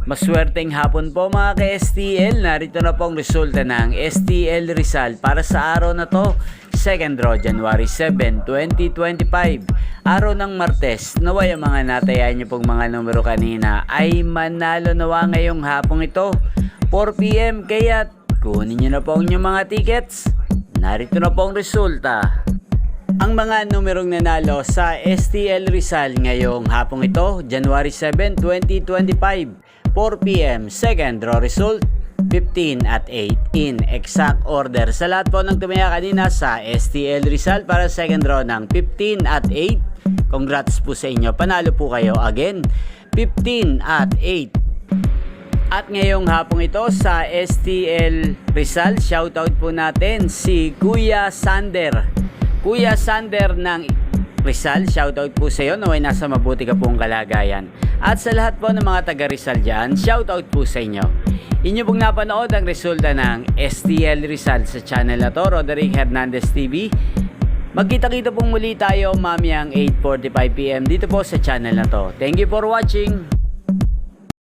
Maswerteng hapon po mga ka-STL. Narito na po ang resulta ng STL Rizal para sa araw na to. Second draw, January 7, 2025. Araw ng Martes. Naway ang mga natayan niyo pong mga numero kanina ay manalo nawa ngayong hapong ito. 4 PM kaya kunin niyo na po ang inyong mga tickets. Narito na po ang resulta. Ang mga numerong nanalo sa STL Rizal ngayong hapong ito, January 7, 2025. 4 PM, second draw result, 15 at 8 in exact order. Sa lahat po ng tumaya kanina sa STL Rizal para second draw ng 15 at 8, congrats po sa inyo. Panalo po kayo again, 15 at 8. At ngayong hapong ito sa STL Rizal, shoutout po natin si Kuya Sander. Kuya Sander ng Rizal, shoutout po sa iyo, naway nasa mabuti ka pong kalagayan. At sa lahat po ng mga taga Rizal dyan, shoutout po sa inyo. Inyo pong napanood ang resulta ng STL Rizal sa channel na to, Roderick Hernandez TV. Magkita-kita pong muli tayo mamayang 8:45 PM dito po sa channel na to. Thank you for watching.